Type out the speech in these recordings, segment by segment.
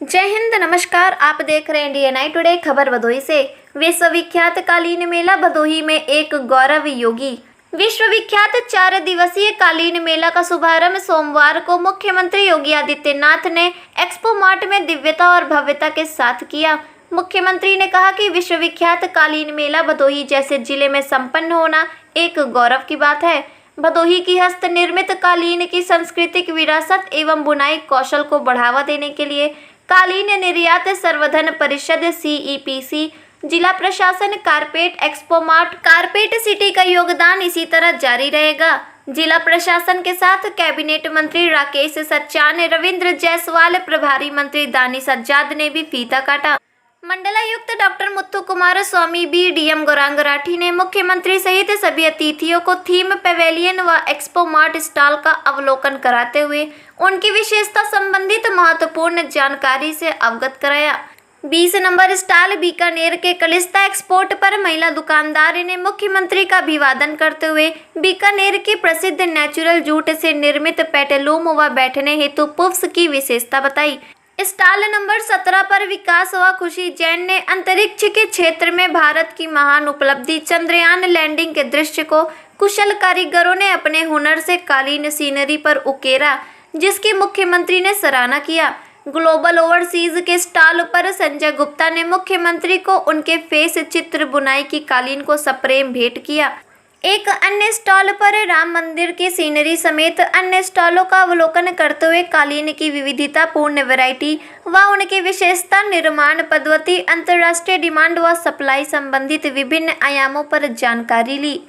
जय हिंद, नमस्कार। आप देख रहे हैं इंडिया नाइट टुडे। खबर भदोही से। विश्वविख्यात कालीन मेला भदोही में एक गौरव योगी। विश्वविख्यात 4 दिवसीय कालीन मेला का शुभारंभ सोमवार को मुख्यमंत्री योगी आदित्यनाथ ने एक्सपो मार्ट में दिव्यता और भव्यता के साथ किया। मुख्यमंत्री ने कहा कि विश्वविख्यात कालीन मेला भदोही जैसे जिले में संपन्न होना एक गौरव की बात है। भदोही की हस्त निर्मित कालीन की सांस्कृतिक विरासत एवं बुनाई कौशल को बढ़ावा देने के लिए कालीन निर्यात संवर्धन परिषद CEPC, जिला प्रशासन, carpet, expo mart, carpet city का योगदान इसी तरह जारी रहेगा। जिला प्रशासन के साथ कैबिनेट मंत्री राकेश सचान, रविंद्र जायसवाल, प्रभारी मंत्री दानिश सज्जाद ने भी फीता काटा। मंडलायुक्त डॉक्टर मुत्थु कुमार स्वामी, BDM गौरांग राठी ने मुख्यमंत्री सहित सभी अतिथियों को थीम पेवेलियन व एक्सपो मार्ट स्टॉल का अवलोकन कराते हुए उनकी विशेषता संबंधित महत्वपूर्ण जानकारी से अवगत कराया। 20 नंबर स्टॉल बीकानेर के कलिस्ता एक्सपोर्ट पर महिला दुकानदार ने मुख्यमंत्री का अभिवादन करते हुए बीकानेर के प्रसिद्ध नेचुरल जूट से निर्मित पेटलूम व बैठने हेतु पुफ्स की विशेषता बताई। स्टॉल नंबर 17 पर विकास व खुशी जैन ने अंतरिक्ष के क्षेत्र में भारत की महान उपलब्धि चंद्रयान लैंडिंग के दृश्य को कुशल कारीगरों ने अपने हुनर से कालीन सीनरी पर उकेरा, जिसकी मुख्यमंत्री ने सराहना किया। ग्लोबल ओवरसीज के स्टॉल पर संजय गुप्ता ने मुख्यमंत्री को उनके फेस चित्र बुनाई की कालीन को सप्रेम भेंट किया। एक अन्य स्टॉल पर राम मंदिर की सीनरी समेत अन्य स्टॉलों का अवलोकन करते हुए कालीन की विविधता पूर्ण वैरायटी व उनकी विशेषता, निर्माण पद्धति, अंतर्राष्ट्रीय डिमांड व सप्लाई संबंधित विभिन्न आयामों पर जानकारी ली।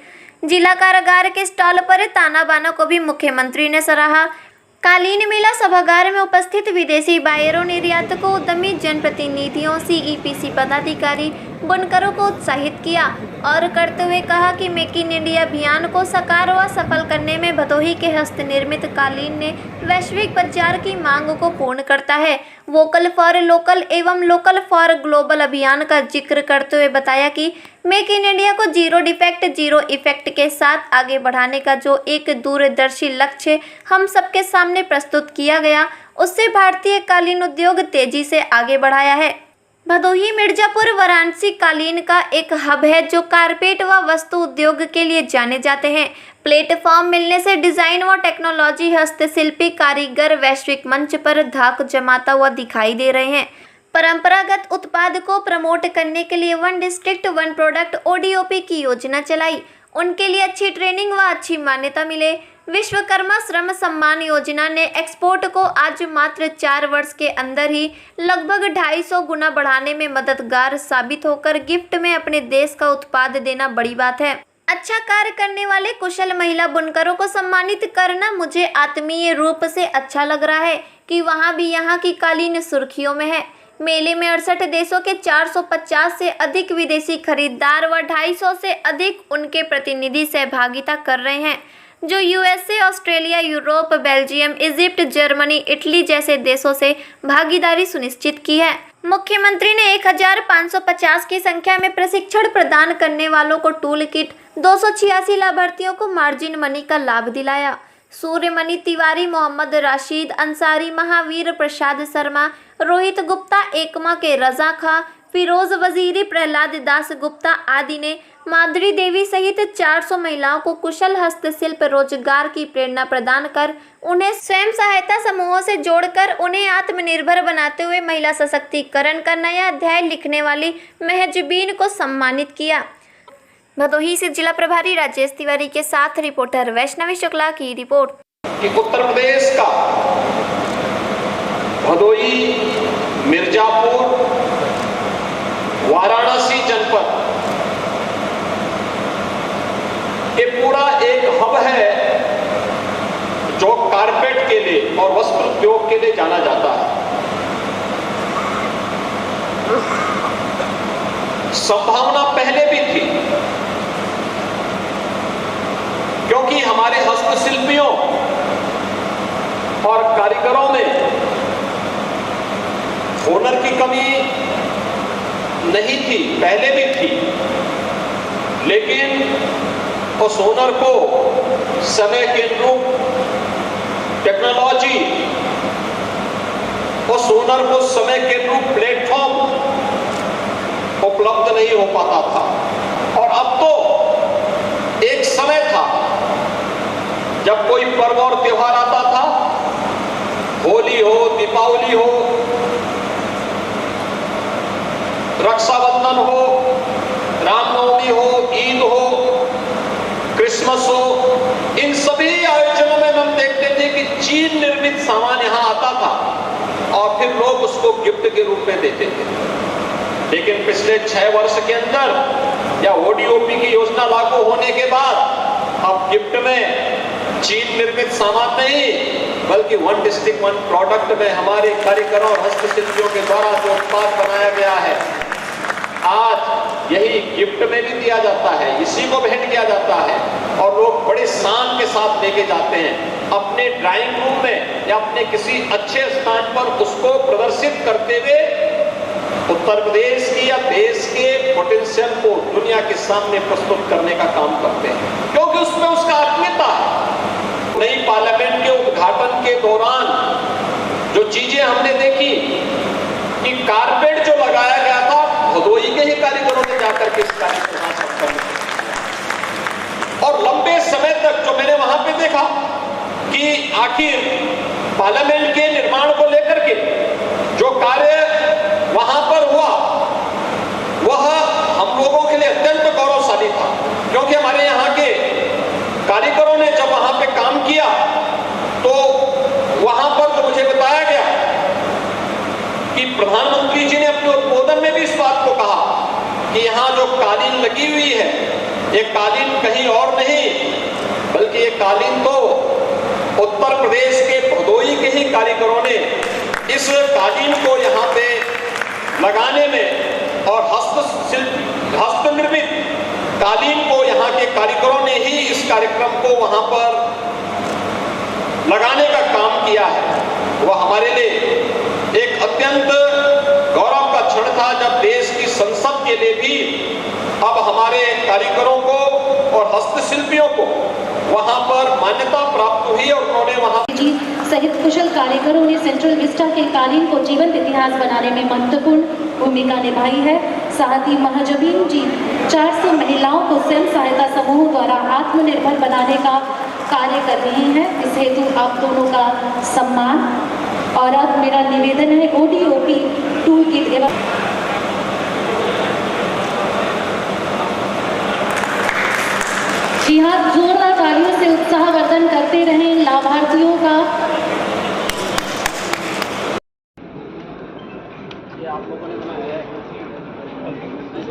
जिला कारागार के स्टॉल पर ताना बाना को भी मुख्यमंत्री ने सराहा। कालीन मेला सभागार में उपस्थित विदेशी बायरों, निर्यातकों, उद्यमी, जनप्रतिनिधियों, CEPC पदाधिकारी, बुनकरों को उत्साहित किया और करते हुए कहा कि मेक इन इंडिया अभियान को साकार व सफल करने में भदोही के हस्त निर्मित कालीन ने वैश्विक बाजार की मांग को पूर्ण करता है। वोकल फॉर लोकल एवं लोकल फॉर ग्लोबल अभियान का जिक्र करते हुए बताया कि मेक इन इंडिया को जीरो डिफेक्ट जीरो इफेक्ट के साथ आगे बढ़ाने का जो एक दूरदर्शी लक्ष्य हम सबके सामने प्रस्तुत किया गया, उससे भारतीय कालीन उद्योग तेजी से आगे बढ़ाया है। भदोही मिर्जापुर वाराणसी कालीन का एक हब है जो कारपेट व वस्तु उद्योग के लिए जाने जाते हैं। प्लेटफॉर्म मिलने से डिजाइन व टेक्नोलॉजी हस्तशिल्पी कारीगर वैश्विक मंच पर धाक जमाता हुआ दिखाई दे रहे हैं। परंपरागत उत्पाद को प्रमोट करने के लिए 1 डिस्ट्रिक्ट 1 प्रोडक्ट ODOP की योजना चलाई। उनके लिए अच्छी ट्रेनिंग व अच्छी मान्यता मिले। विश्वकर्मा श्रम सम्मान योजना ने एक्सपोर्ट को आज मात्र 4 वर्ष के अंदर ही लगभग 250 गुना बढ़ाने में मददगार साबित होकर गिफ्ट में अपने देश का उत्पाद देना बड़ी बात है। अच्छा कार्य करने वाले कुशल महिला बुनकरों को सम्मानित करना मुझे आत्मीय रूप से अच्छा लग रहा है कि वहाँ भी यहाँ की कालीन सुर्खियों में है। मेले में 68 देशों के 450 से अधिक विदेशी खरीदार व 250 से अधिक उनके प्रतिनिधि सहभागिता कर रहे हैं, जो USA, Australia, Europe, Belgium, Egypt, Germany, Italy जैसे देशों से भागीदारी सुनिश्चित की है। मुख्यमंत्री ने 1550 की संख्या में प्रशिक्षण प्रदान करने वालों को टूल किट, 286 लाभार्थियों को मार्जिन मनी का लाभ दिलाया। सूर्यमणि तिवारी, मोहम्मद राशिद अंसारी, महावीर प्रसाद शर्मा, रोहित गुप्ता, एकमा के रजा खां, फिरोज वजीरी, प्रहलाद दास गुप्ता आदि ने माधुरी देवी सहित 400 महिलाओं को कुशल हस्तशिल्प रोजगार की प्रेरणा प्रदान कर उन्हें स्वयं सहायता समूहों से जोड़कर उन्हें आत्मनिर्भर बनाते हुए महिला सशक्तिकरण का नया अध्याय लिखने वाली महजबीन को सम्मानित किया। भदोही से जिला प्रभारी राजेश तिवारी के साथ रिपोर्टर वैष्णवी शुक्ला की रिपोर्ट। उत्तर प्रदेश का भदोही, मिर्जापुर, वाराणसी जनपद ये पूरा एक हब है जो कारपेट के लिए और वस्त्र उद्योग के लिए जाना जाता है। संभावना पहले भी थी क्योंकि हमारे हस्तशिल्पियों और कारीगरों में हुनर की कमी नहीं थी, पहले भी थी, लेकिन उस हुनर को समय के अनुरूप टेक्नोलॉजी उस हुनर को समय के अनुरूप प्लेटफॉर्म उपलब्ध नहीं हो पाता था। और अब तो एक समय था जब कोई पर्व और त्योहार आता था, होली हो, दीपावली हो, रक्षाबंधन हो, रामनवमी हो, ईद हो, क्रिसमस हो, इन सभी आयोजनों में हम देखते थे कि चीन निर्मित सामान यहां आता था और फिर लोग उसको गिफ्ट के रूप में देते थे। लेकिन पिछले 6 वर्ष के अंदर या ओडीओपी की योजना लागू होने के बाद अब गिफ्ट में चीन निर्मित सामान नहीं, बल्कि वन डिस्ट्रिक्ट वन प्रोडक्ट में हमारे कारीगरों और हस्तशिल्पियों के द्वारा जो उत्पाद बनाया गया है, आज यही गिफ्ट में भी दिया जाता है, इसी को भेंट किया जाता है और लोग बड़े शान के साथ लेके जाते हैं अपने ड्राइंग रूम में या अपने किसी अच्छे स्थान पर उसको प्रदर्शित करते हुए उत्तर प्रदेश की या देश के पोटेंशियल को दुनिया के सामने प्रस्तुत करने का काम करते हैं, क्योंकि उसमें उसका आत्मीयता है। नई पार्लियामेंट के उद्घाटन के दौरान जो चीजें हमने देखी कि कारपेट जो लगाया गया था भदोही के ही कारीगरों ने जाकर के इस कार्य को संपन्न किया। और लंबे समय तक जो मैंने वहां पे देखा कि आखिर पार्लियामेंट के निर्माण को लेकर के जो कार्य वहां पर हुआ वह हम लोगों के लिए अत्यंत गौरवशाली था, क्योंकि हमारे यहाँ के कारीगरों ने जब वहां पे काम किया तो वहां पर तो मुझे बताया गया कि प्रधानमंत्री जी ने अपने उद्बोधन में भी इस बात को कहा कि यहाँ जो कालीन लगी हुई है ये कालीन कहीं और नहीं, बल्कि ये कालीन तो उत्तर प्रदेश के भदोही के ही कारीगरों ने इस कालीन को यहाँ पे लगाने में और हस्त निर्मित कालीन को यहाँ के कारीगरों ने ही इस कार्यक्रम को वहां पर लगाने का काम किया है। वह हमारे लिए एक अत्यंत गौरव का क्षण था जब देश की संसद के लिए भी अब हमारे कारीगरों को और हस्तशिल्पियों को वहां पर मान्यता प्राप्त हुई और उन्होंने वहां सहित कुशल कारीगरों ने सेंट्रल विस्टा के कालीन को जीवंत इतिहास बनाने में महत्वपूर्ण भूमिका निभाई है। साथ ही महाजबीन जी 400 महिलाओं को स्वयं सहायता समूह द्वारा आत्मनिर्भर बनाने का कार्य कर रही हैं। इस हेतु आप दोनों का सम्मान। और अब मेरा निवेदन है ओडीओपी टूल किट एवं जी हाँ, जोरदार तालियों से उत्साहवर्धन करते रहें लाभार्थियों का।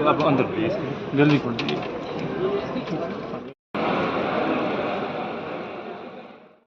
आप अंदर प्लीज जल्दी कर दीजिए।